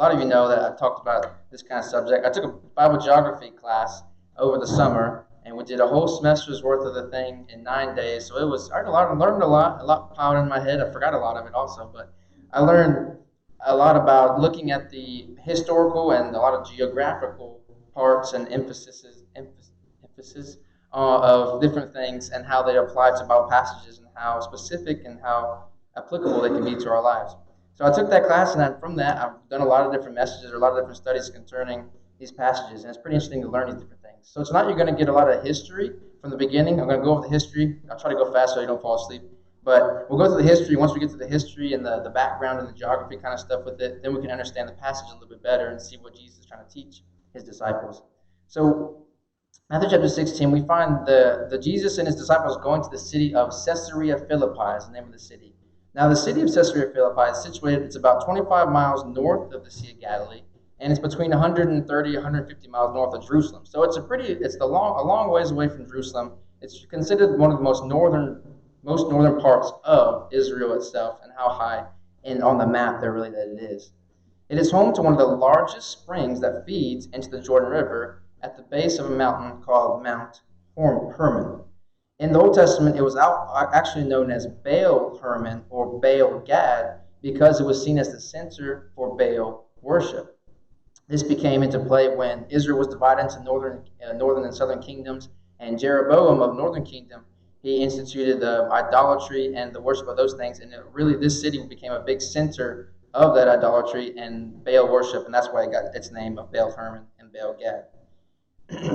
lot of you know that I've talked about this kind of subject. I took a Bible geography class over the summer, and we did a whole semester's worth of the thing in 9 days. So it was I learned a lot piled in my head. I forgot a lot of it also, but I learned a lot about looking at the historical and a lot of geographical parts and emphasis of different things and how they apply to Bible passages and how specific and how applicable they can be to our lives. So I took that class, and from that, I've done a lot of different messages or a lot of different studies concerning these passages, and it's pretty interesting to learn these different things. So tonight you're going to get a lot of history from the beginning. I'm going to go over the history. I'll try to go fast so you don't fall asleep. But we'll go through the history. Once we get to the history and the background and the geography kind of stuff with it, then we can understand the passage a little bit better and see what Jesus is trying to teach his disciples. So Matthew chapter 16, we find the Jesus and his disciples going to the city of Caesarea Philippi is the name of the city. Now, the city of Caesarea Philippi is situated, it's about 25 miles north of the Sea of Galilee, and it's between 130, 150 miles north of Jerusalem. So it's a long ways away from Jerusalem. It's considered one of the most northern parts of Israel itself, and how high on the map there really that it is. It is home to one of the largest springs that feeds into the Jordan River at the base of a mountain called Mount Hermon. In the Old Testament, it was actually known as Baal Hermon or Baal Gad because it was seen as the center for Baal worship. This became into play when Israel was divided into northern and southern kingdoms, and Jeroboam of northern kingdom, he instituted the idolatry and the worship of those things, and this city became a big center of that idolatry and Baal worship, and that's why it got its name of Baal Hermon and Baal Gad.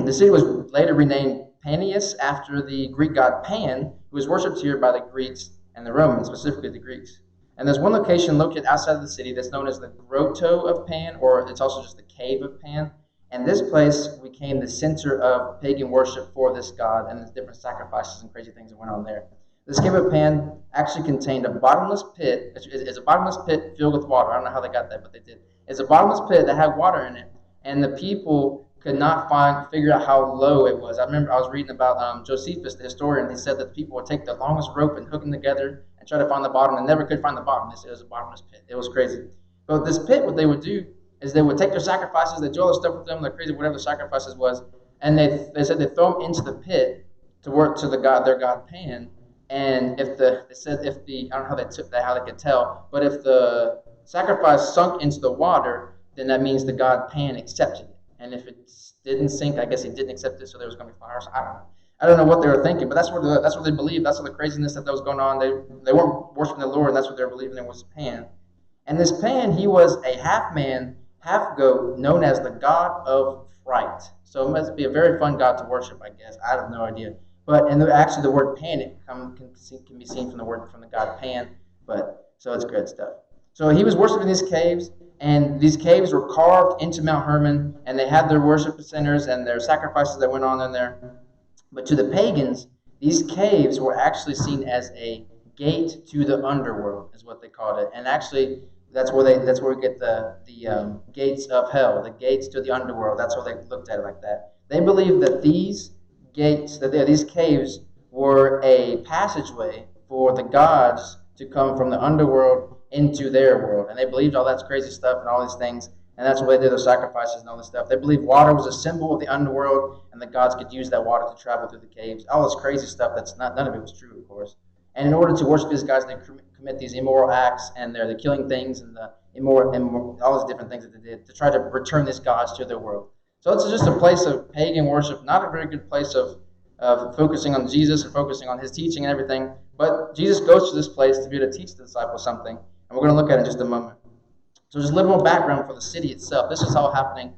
The city was later renamed Panias after the Greek god Pan, who was worshipped here by the Greeks and the Romans, specifically the Greeks. And there's one location located outside of the city that's known as the Grotto of Pan, or it's also just the Cave of Pan. And this place became the center of pagan worship for this god, and there's different sacrifices and crazy things that went on there. This Cave of Pan actually contained a bottomless pit. It's a bottomless pit filled with water. I don't know how they got that, but they did. It's a bottomless pit that had water in it, and the people could not figure out how low it was. I remember I was reading about Josephus, the historian. He said that people would take the longest rope and hook them together and try to find the bottom, and never could find the bottom. They said it was a bottomless pit. It was crazy. But this pit, what they would do is they would take their sacrifices, they do all the stuff with them, the crazy whatever the sacrifices was, and they said they throw them into the pit to work to their god Pan. And I don't know how they took that, how they could tell, but if the sacrifice sunk into the water, then that means the god Pan accepted it. And if it didn't sink, I guess he didn't accept it, so there was going to be fire. So I don't know what they were thinking, but that's what they believed. That's what the craziness that was going on. They weren't worshiping the Lord, and that's what they were believing in was Pan. And this Pan, he was a half man, half goat, known as the god of fright. So it must be a very fun god to worship, I guess. I have no idea. But actually, the word panic can be seen from the god Pan. But so it's good stuff. So he was worshiping these caves. And these caves were carved into Mount Hermon, and they had their worship centers and their sacrifices that went on in there. But to the pagans, these caves were actually seen as a gate to the underworld, is what they called it. And actually, that's where we get the gates of hell, the gates to the underworld. That's what they looked at it like that. They believed that these caves were a passageway for the gods to come from the underworld into their world. And they believed all that's crazy stuff and all these things, and that's why they did their sacrifices and all this stuff. They believed water was a symbol of the underworld, and the gods could use that water to travel through the caves. All this crazy stuff, none of it was true, of course. And in order to worship these guys, they commit these immoral acts, and they're killing things and all these different things that they did to try to return these gods to their world. So it's just a place of pagan worship, not a very good place of focusing on Jesus and focusing on his teaching and everything. But Jesus goes to this place to be able to teach the disciples something. And we're going to look at it in just a moment. So just a little more background for the city itself. This is all happening.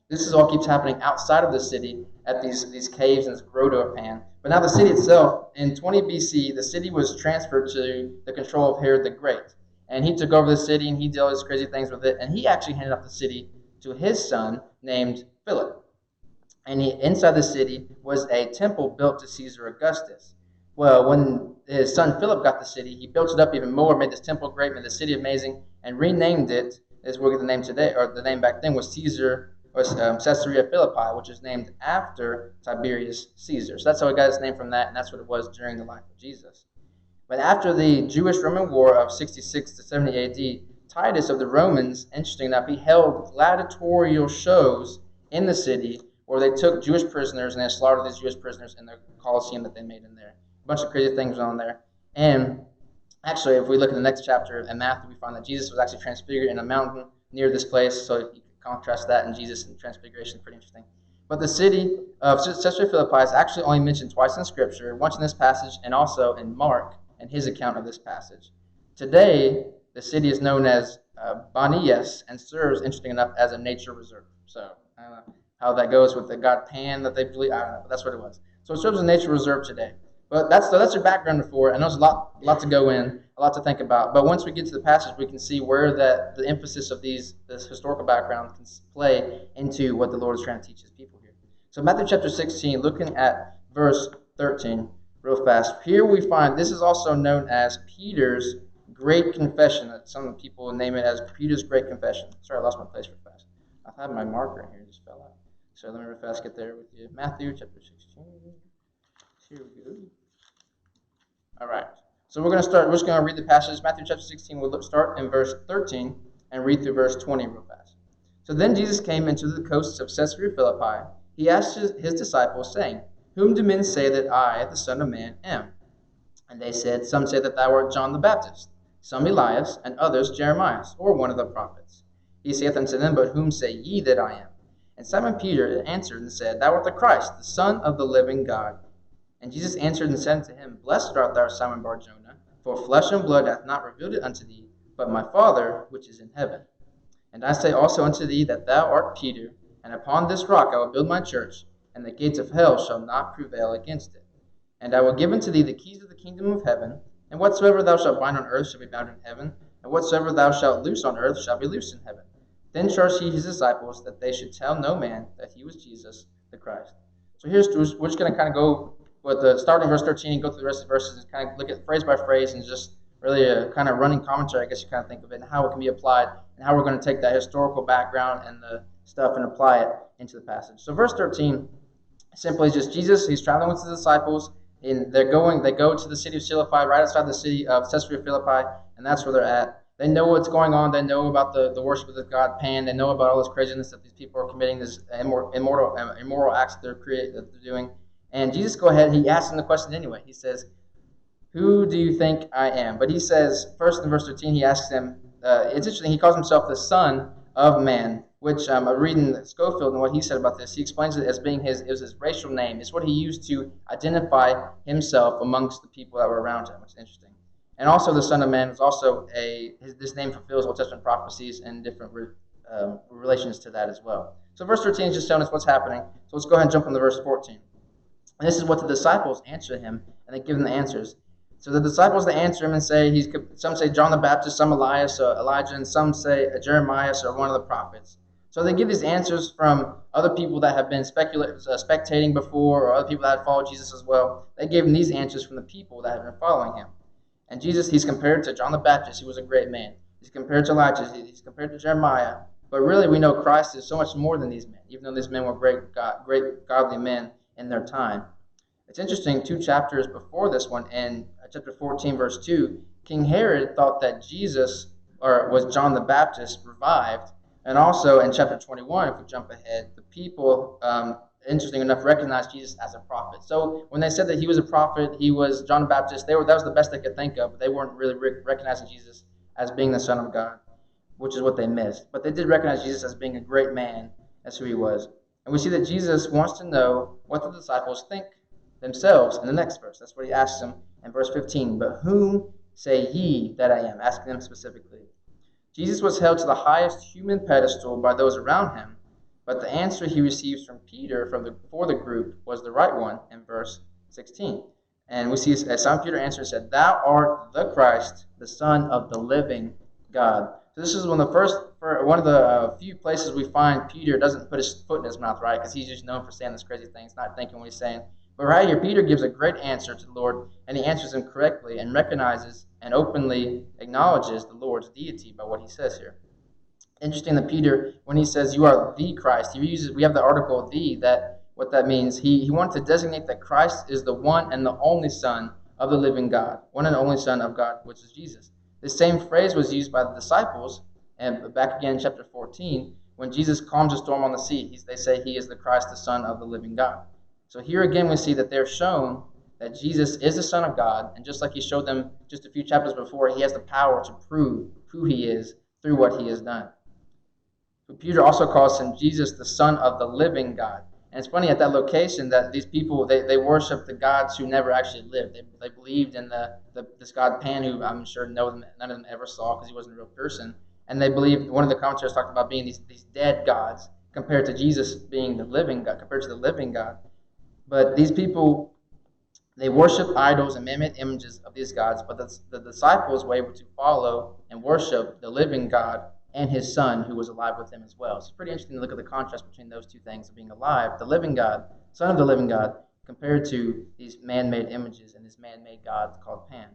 This all keeps happening outside of the city at these caves and this grotto of Pan. But now the city itself, in 20 BC, the city was transferred to the control of Herod the Great. And he took over the city, and he did all these crazy things with it. And he actually handed off the city to his son named Philip. And inside the city was a temple built to Caesar Augustus. Well, when his son Philip got the city, he built it up even more, made this temple great, made the city amazing, and renamed it, as we'll get the name today, or the name back then was Caesarea Philippi, which is named after Tiberius Caesar. So that's how it got its name from that, and that's what it was during the life of Jesus. But after the Jewish-Roman War of 66 to 70 AD, Titus of the Romans, interesting enough, he held gladiatorial shows in the city where they took Jewish prisoners and they slaughtered these Jewish prisoners in the Colosseum that they made in there. A bunch of crazy things on there. And actually, if we look at the next chapter in Matthew, we find that Jesus was actually transfigured in a mountain near this place. So you can contrast that and Jesus and transfiguration, pretty interesting. But the city of Caesarea Philippi is actually only mentioned twice in Scripture, once in this passage and also in Mark in his account of this passage. Today, the city is known as Banias and serves, interesting enough, as a nature reserve. So I don't know how that goes with the god Pan that they believe. I don't know, but that's what it was. So it serves as a nature reserve today. But that's your background before, and there's a lot to go in, a lot to think about. But once we get to the passage, we can see where the emphasis of this historical background can play into what the Lord is trying to teach his people here. So Matthew chapter 16, looking at verse 13 real fast. Here we find, this is also known as Peter's Great Confession. Some people name it as Peter's Great Confession. Sorry, I lost my place real fast. I had my marker in here, it just fell out. So let me real fast get there with you. Matthew chapter 16. Here we go. All right. So we're just going to read the passage. Matthew chapter 16, we'll start in verse 13 and read through verse 20 real fast. So then Jesus came into the coasts of Caesarea Philippi. He asked his disciples, saying, Whom do men say that I, the Son of Man, am? And they said, Some say that thou art John the Baptist, some Elias, and others Jeremiah, or one of the prophets. He saith unto them, But whom say ye that I am? And Simon Peter answered and said, Thou art the Christ, the Son of the living God. And Jesus answered and said unto him, Blessed art thou, Simon Bar-Jonah, for flesh and blood hath not revealed it unto thee, but my Father which is in heaven. And I say also unto thee that thou art Peter, and upon this rock I will build my church, and the gates of hell shall not prevail against it. And I will give unto thee the keys of the kingdom of heaven, and whatsoever thou shalt bind on earth shall be bound in heaven, and whatsoever thou shalt loose on earth shall be loosed in heaven. Then charged he his disciples that they should tell no man that he was Jesus the Christ. So we're just going to kind of go with starting verse 13 and go through the rest of the verses and kind of look at phrase by phrase and just really a kind of running commentary, I guess you kind of think of it, and how it can be applied and how we're going to take that historical background and the stuff and apply it into the passage. So verse 13 simply is just Jesus. He's traveling with his disciples, and they go to the city of Philippi, right outside the city of Caesarea Philippi, and that's where they're at. They know what's going on. They know about the worship of the god Pan. They know about all this craziness that these people are committing, this immoral acts that they're doing. And Jesus he asks them the question anyway. He says, Who do you think I am? But he says, first in verse 13, he asks them, it's interesting, he calls himself the Son of Man, which I'm reading Schofield and what he said about this. He explains it as being it was his racial name. It's what he used to identify himself amongst the people that were around him, which is interesting. And also the Son of Man was also this name fulfills Old Testament prophecies and different relations to that as well. So verse 13 is just telling us what's happening. So let's go ahead and jump into verse 14. And this is what the disciples answer him, and they give him the answers. So the disciples, they answer him and say, some say John the Baptist, some Elias or Elijah, and some say Jeremiah or one of the prophets. So they give these answers from other people that have been spectating before, or other people that have followed Jesus as well. They gave him these answers from the people that have been following him. And Jesus, he's compared to John the Baptist, who was a great man. He's compared to Elijah, he's compared to Jeremiah. But really, we know Christ is so much more than these men, even though these men were great godly men in their time. It's interesting, 2 chapters before this one, in chapter 14, verse 2, King Herod thought that Jesus, or was John the Baptist, revived. And also in chapter 21, if we jump ahead, the people, interesting enough, recognized Jesus as a prophet. So when they said that he was a prophet, he was John the Baptist, that was the best they could think of, but they weren't really recognizing Jesus as being the Son of God, which is what they missed. But they did recognize Jesus as being a great man. That's who he was. And we see that Jesus wants to know what the disciples think themselves in the next verse. That's what he asks them in verse 15. But whom say ye that I am? Asking them specifically. Jesus was held to the highest human pedestal by those around him, but the answer he receives from Peter for the group was the right one in verse 16. And we see as Simon Peter answered and said, Thou art the Christ, the Son of the living God. So this is one of the few places we find Peter doesn't put his foot in his mouth, right? Because he's just known for saying this crazy thing. He's not thinking what he's saying. But right here, Peter gives a great answer to the Lord, and he answers him correctly and recognizes and openly acknowledges the Lord's deity by what he says here. Interesting that Peter, when he says, You are the Christ, we have the article the, what that means. He wanted to designate that Christ is the one and the only Son of the living God, one and only Son of God, which is Jesus. The same phrase was used by the disciples, and back again in chapter 14, when Jesus calms a storm on the sea. They say he is the Christ, the Son of the living God. So here again we see that they're shown that Jesus is the Son of God, and just like he showed them just a few chapters before, he has the power to prove who he is through what he has done. But Peter also calls him Jesus, the Son of the living God. And it's funny at that location that these people, they worship the gods who never actually lived. They believed in this god Pan, who I'm sure none of them ever saw because he wasn't a real person. And they believed, one of the commentators talked about being these dead gods compared to Jesus being the living God, compared to the living God. But these people, they worship idols and man-made images of these gods, but the disciples were able to follow and worship the living God and his Son, who was alive with him as well. So it's pretty interesting to look at the contrast between those two things of being alive, the living God, Son of the living God, compared to these man-made images and this man-made God called Pan.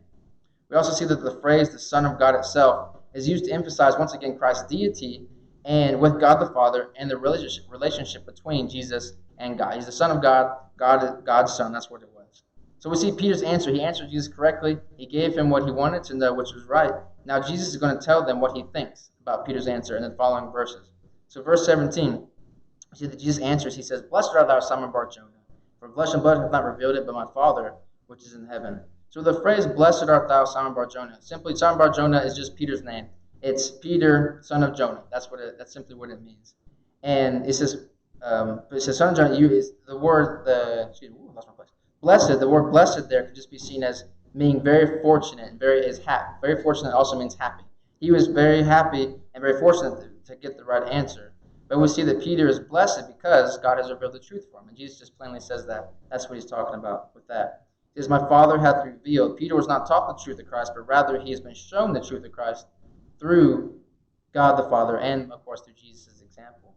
We also see that the phrase, the Son of God itself, is used to emphasize, once again, Christ's deity and with God the Father and the relationship between Jesus and God. He's the Son of God, God's Son. That's what it was. So we see Peter's answer. He answered Jesus correctly. He gave him what he wanted to know, which was right. Now Jesus is going to tell them what he thinks about Peter's answer in the following verses. So verse 17, we see that Jesus answers. He says, "Blessed art thou, Simon Bar-Jonah, for flesh and blood hath not revealed it, but my Father which is in heaven." So the phrase, "Blessed art thou, Simon Bar-Jonah," simply Simon Bar-Jonah is just Peter's name. It's Peter, son of Jonah. That's simply what it means. And it says, son of Jonah, you is the word, lost my place. Blessed, the word blessed there could just be seen as being very fortunate and very happy. Very fortunate also means happy. He was very happy and very fortunate to get the right answer. But we see that Peter is blessed because God has revealed the truth for him. And Jesus just plainly says that. That's what he's talking about with that. It says, "My Father hath revealed." Peter was not taught the truth of Christ, but rather he has been shown the truth of Christ through God the Father and, of course, through Jesus' example.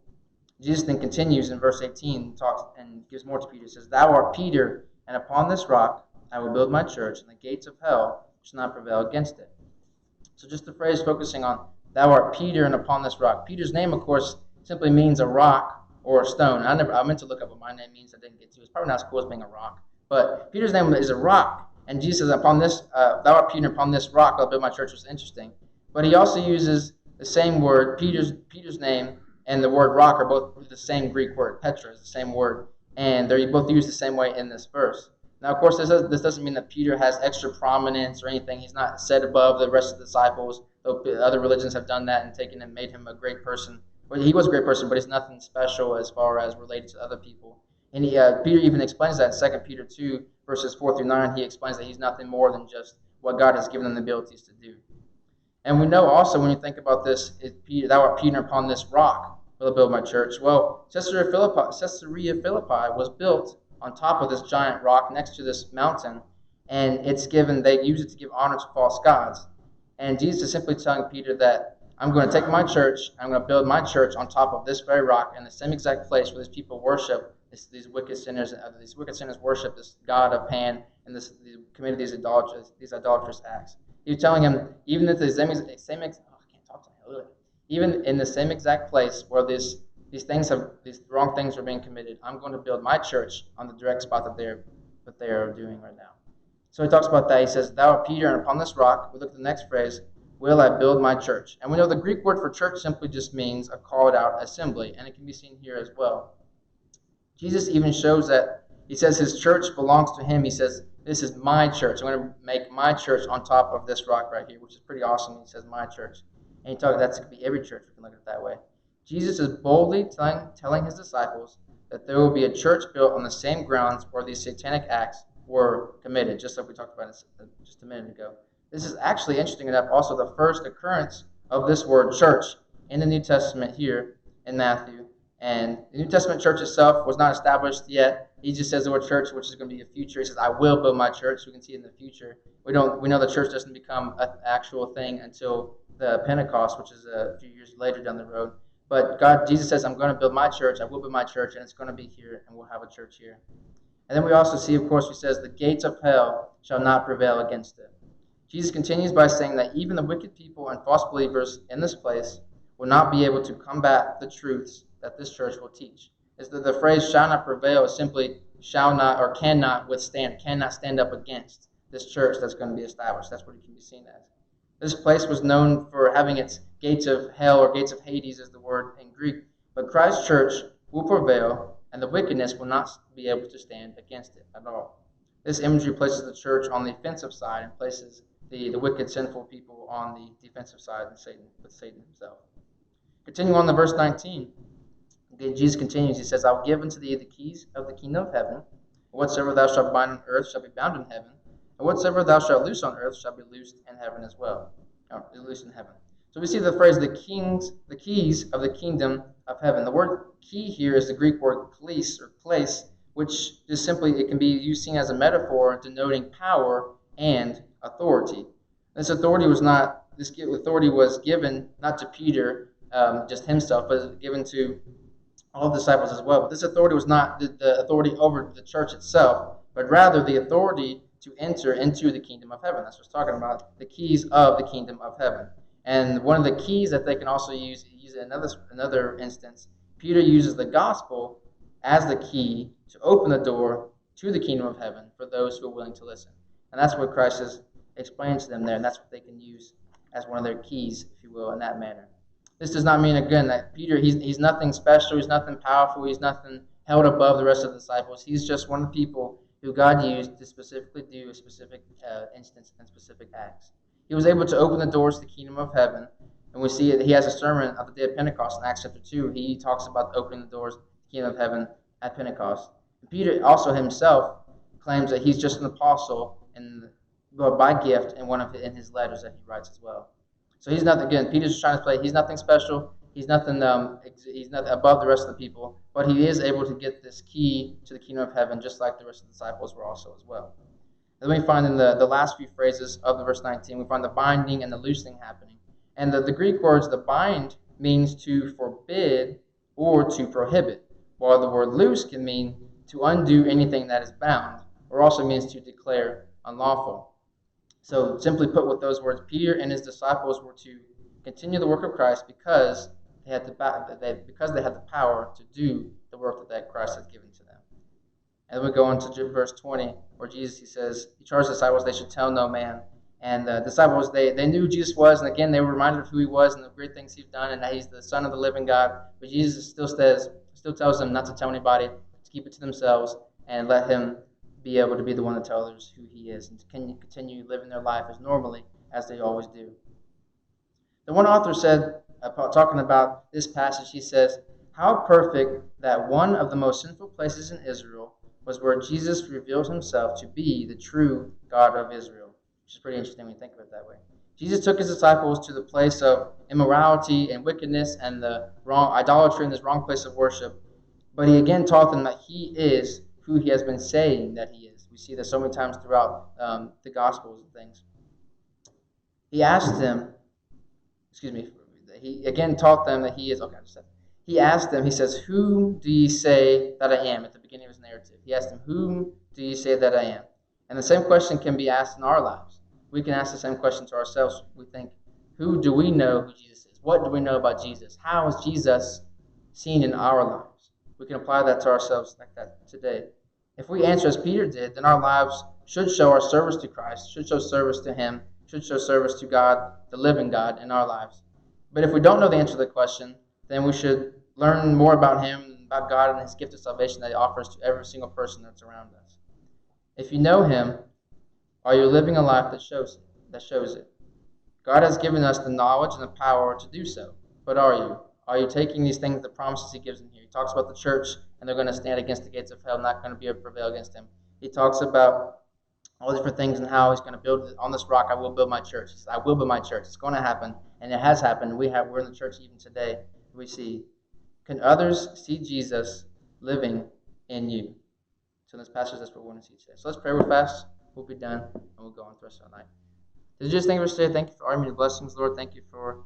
Jesus then continues in verse 18, talks and gives more to Peter. He says, "Thou art Peter, and upon this rock I will build my church, and the gates of hell shall not prevail against it." So just the phrase focusing on, "Thou art Peter, and upon this rock." Peter's name, of course, simply means a rock or a stone. I meant to look up what my name means. I didn't get to. It's probably not as cool as being a rock. But Peter's name is a rock. And Jesus says, "Upon this, thou art Peter, upon this rock I'll build my church," which is interesting. But he also uses the same word, Peter's name and the word rock are both the same Greek word. Petra is the same word. And they're both used the same way in this verse. Now, of course, this doesn't mean that Peter has extra prominence or anything. He's not set above the rest of the disciples, though other religions have done that and taken and made him a great person. Well, he was a great person, but he's nothing special as far as related to other people. And Peter even explains that in 2 Peter 2, verses 4 through 9. He explains that he's nothing more than just what God has given him the abilities to do. And we know also, when you think about this, "Thou art Peter, upon this rock will I build my church." Well, Caesarea Philippi was built on top of this giant rock next to this mountain, and they use it to give honor to false gods. And Jesus is simply telling Peter that, "I'm going to take my church, I'm going to build my church on top of this very rock in the same exact place where these people worship these wicked sinners. These wicked sinners worship this god of Pan and they committed these idolatrous acts." He's telling him, even in the even in the same exact place where these wrong things are being committed, I'm going to build my church on the direct spot that they are doing right now. So he talks about that. He says, "Thou art Peter, and upon this rock," we look at the next phrase, "will I build my church." And we know the Greek word for church simply just means a called out assembly, and it can be seen here as well. Jesus even shows that he says his church belongs to him. He says, "This is my church. I'm going to make my church on top of this rock right here," which is pretty awesome. He says, "my church." And he talks, that could be every church. We can look at it that way. Jesus is boldly telling his disciples that there will be a church built on the same grounds where these satanic acts were committed, just like we talked about just a minute ago. This is actually, interesting enough, also the first occurrence of this word church in the New Testament here in Matthew. And the New Testament church itself was not established yet. He just says the word church, which is going to be a future. He says, "I will build my church." So we can see it in the future. We know the church doesn't become an actual thing until the Pentecost, which is a few years later down the road. But Jesus says, "I'm going to build my church. I will build my church, and it's going to be here, and we'll have a church here." And then we also see, of course, he says, "The gates of hell shall not prevail against it." Jesus continues by saying that even the wicked people and false believers in this place will not be able to combat the truths that this church will teach. Is that the phrase "shall not prevail" is simply shall not or cannot stand up against this church that's going to be established. That's what it can be seen as. This place was known for having its gates of hell, or gates of Hades is the word in Greek. But Christ's church will prevail, and the wickedness will not be able to stand against it at all. This imagery places the church on the offensive side and places the wicked, sinful people on the defensive side with Satan himself. Continuing on to verse 19, Jesus continues. He says, I will give unto thee the keys of the kingdom of heaven. Whatsoever thou shalt bind on earth shall be bound in heaven, and whatsoever thou shalt loose on earth shall be loosed in heaven as well. Or loosed in heaven. So we see the phrase, the keys of the kingdom of heaven. The word key here is the Greek word kleis, or place, which just simply, it can be used seen as a metaphor denoting power and authority. This authority was given not to Peter, just himself, but it was given to all the disciples as well. But this authority was not the authority over the church itself, but rather the authority to enter into the kingdom of heaven. That's what it's talking about, the keys of the kingdom of heaven. And one of the keys that they can also use in another instance, Peter uses the gospel as the key to open the door to the kingdom of heaven for those who are willing to listen. And that's what Christ is explaining to them there, and that's what they can use as one of their keys, if you will, in that manner. This does not mean, again, that Peter, he's nothing special, he's nothing powerful, he's nothing held above the rest of the disciples. He's just one of the people who God used to specifically do a specific instance and specific acts. He was able to open the doors to the kingdom of heaven, and we see it. He has a sermon of the day of Pentecost in Acts chapter 2. He talks about opening the doors to the kingdom of heaven at Pentecost. And Peter also himself claims that he's just an apostle by gift in his letters that he writes as well. So he's nothing. Again, Peter's just trying to play. He's nothing special. He's nothing. He's not above the rest of the people. But he is able to get this key to the kingdom of heaven, just like the rest of the disciples were also as well. And then we find in the last few phrases of the verse 19, we find the binding and the loosing happening. And the Greek words, the bind means to forbid or to prohibit, while the word loose can mean to undo anything that is bound, or also means to declare unlawful. So simply put with those words, Peter and his disciples were to continue the work of Christ because they had the power to do the work that Christ has given to them. And then we go into verse 20, where he charged the disciples they should tell no man. And the disciples, they knew who Jesus was, and again, they were reminded of who he was and the great things he's done, and that he's the Son of the living God. But Jesus still tells them not to tell anybody, to keep it to themselves, and let him be able to be the one to tell others who he is, and to continue living their life as normally as they always do. The one author said, talking about this passage, he says, how perfect that one of the most sinful places in Israel was where Jesus revealed himself to be the true God of Israel, which is pretty interesting when you think of it that way. Jesus took his disciples to the place of immorality and wickedness and the wrong idolatry and this wrong place of worship, but he again taught them that he is who he has been saying that he is. We see this so many times throughout the Gospels and things. He asked them, he again taught them that he is, he asked them, he says, whom do ye say that I am? At the beginning of his narrative. He asked them, whom do ye say that I am? And the same question can be asked in our lives. We can ask the same question to ourselves. We think, who do we know who Jesus is? What do we know about Jesus? How is Jesus seen in our lives? We can apply that to ourselves like that today. If we answer as Peter did, then our lives should show our service to Christ, should show service to him, should show service to God, the living God, in our lives. But if we don't know the answer to the question, then we should learn more about him, about God, and his gift of salvation that he offers to every single person that's around us. If you know him, are you living a life that shows it? God has given us the knowledge and the power to do so. But are you? Are you taking these things, the promises he gives in here? He talks about the church, and they're going to stand against the gates of hell, not going to be able to prevail against him. He talks about all the different things and how he's going to build, on this rock I will build my church. He says, I will build my church. It's going to happen, and it has happened. We're in the church even today. We see, can others see Jesus living in you? So in this passage, that's what we want to see today. So let's pray real fast. We'll be done, and we'll go on the rest of the night. Did you just thank you for today? Thank you for all your blessings, Lord. Thank you for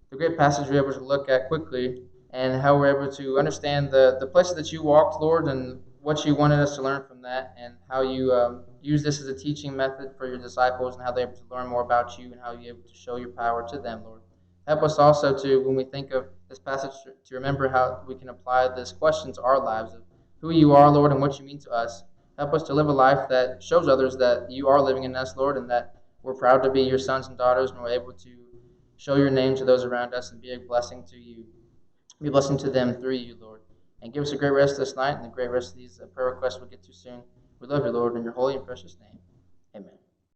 the great passage we're able to look at quickly, and how we're able to understand the places that you walked, Lord, and what you wanted us to learn from that, and how you use this as a teaching method for your disciples, and how they're able to learn more about you, and how you're able to show your power to them, Lord. Help us also to, when we think of this passage, to remember how we can apply this question to our lives of who you are, Lord, and what you mean to us. Help us to live a life that shows others that you are living in us, Lord, and that we're proud to be your sons and daughters, and we're able to show your name to those around us and be a blessing to you, be a blessing to them through you, Lord. And give us a great rest this night and a great rest of these prayer requests we'll get to soon. We love you, Lord, in your holy and precious name.